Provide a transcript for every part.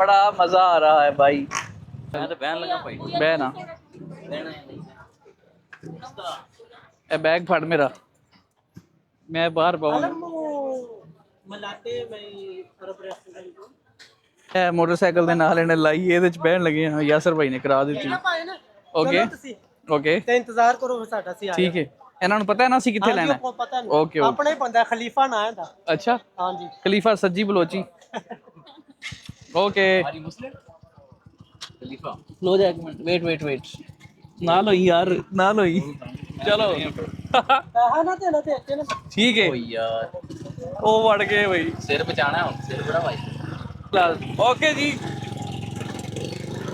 बड़ा मजा आ रहा है भाई। मैं तो बहन लगा भाई। बहना ए बैग फड़ मेरा, मैं बाहर पाऊंगा। मोटरसाइकिल ਦੇ ਨਾਲ ਇਹਨੇ ਲਾਈ, ਇਹਦੇ ਚ ਬਹਿਣ ਲੱਗੇ ਹਾਂ। ਯਾਸਰ ਭਾਈ ਨੇ ਕਰਾ ਦਿੱਤੀ। ਓਕੇ ਓਕੇ ਤੇ ਇੰਤਜ਼ਾਰ ਕਰੋ ਸਾਡਾ ਸੀ ਠੀਕ ਹੈ। ਇਹਨਾਂ ਨੂੰ ਪਤਾ ਹੈ ਨਾ ਅਸੀਂ ਕਿੱਥੇ ਲੈਣਾ ਹੈ। ਪਤਾ ਨਹੀਂ ਓਕੇ ਆਪਣਾ ਹੀ ਬੰਦਾ ਖਲੀਫਾ ਨਾ ਇਹਦਾ। ਅੱਛਾ ਹਾਂਜੀ ਖਲੀਫਾ ਸੱਜੀ ਬਲੋਚੀ। ਓਕੇ खलीफा लो जा एक मिनट, वेट वेट वेट ना लो यार, ना लो ही। चलो ਪੈਸਾ ਨਾ ਦੇਣਾ ਤੇ ਇੱਥੇ ਨਾ ठीक है। ओ यार ओ वड़ गए भाई। सिर बचाना है सिर बड़ा भाई। ओके जी।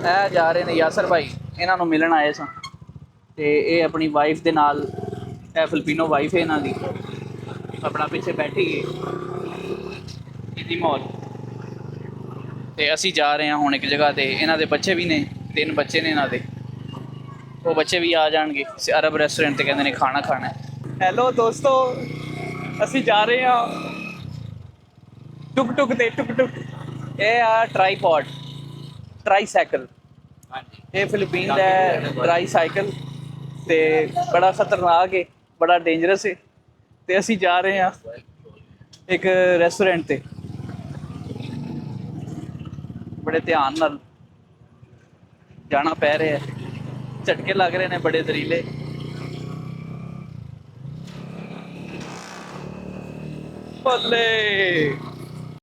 ਇਹ ਜਾ ਰਹੇ ਨੇ ਯਾਸਰ ਭਾਈ, ਇਹਨਾਂ ਨੂੰ ਮਿਲਣ ਆਏ ਸਾਂ ਤੇ ਇਹ ਆਪਣੀ ਵਾਈਫ ਦੇ ਨਾਲ, ਇਹ ਫਿਲਪੀਨੋ ਵਾਈਫ ਹੈ ਇਹਨਾਂ ਦੀ, ਆਪਣਾ ਪਿੱਛੇ ਬੈਠੀ ਹੈ ਇਹਦੀ ਮੌਤ। ਤੇ ਅਸੀਂ ਜਾ ਰਹੇ ਹਾਂ ਹੁਣ ਇੱਕ ਜਗ੍ਹਾ ਤੇ। ਇਹਨਾਂ ਦੇ ਬੱਚੇ ਵੀ ਨੇ, 3 ਬੱਚੇ ਨੇ ਇਹਨਾਂ ਦੇ। ਉਹ ਬੱਚੇ ਵੀ ਆ ਜਾਣਗੇ। ਅਰਬ ਰੈਸਟੋਰੈਂਟ ਤੇ ਕਹਿੰਦੇ ਨੇ ਖਾਣਾ ਖਾਣਾ ਹੈ। ਹੈਲੋ ਦੋਸਤੋ, ਅਸੀਂ ਜਾ ਰਹੇ ਹਾਂ ਟੁਕ ਟੁਕ ਤੇ। ਟੁਕ ਟੁਕ ਇਹ ਆ ਟਰਾਈਪੋਡ, ਟਰਾਈਸਾਈਕਲ। ਹਾਂਜੀ ਇਹ ਫਿਲੀਪੀਨ ਦਾ ਟਰਾਈਸਾਈਕਲ ਤੇ ਬੜਾ ਖਤਰਨਾਕ ਹੈ, ਬੜਾ ਡੇਂਜਰਸ ਹੈ। ਤੇ ਅਸੀਂ ਜਾ ਰਹੇ ਹਾਂ ਇੱਕ ਰੈਸਟੋਰੈਂਟ ਤੇ। ਬੜੇ ਧਿਆਨ ਨਾਲ ਜਾਣਾ ਪੈ ਰਿਹਾ ਹੈ, ਝਟਕੇ ਲੱਗ ਰਹੇ ਨੇ ਬੜੇ ਜ਼ਰੀਲੇ। ਬੱਲੇ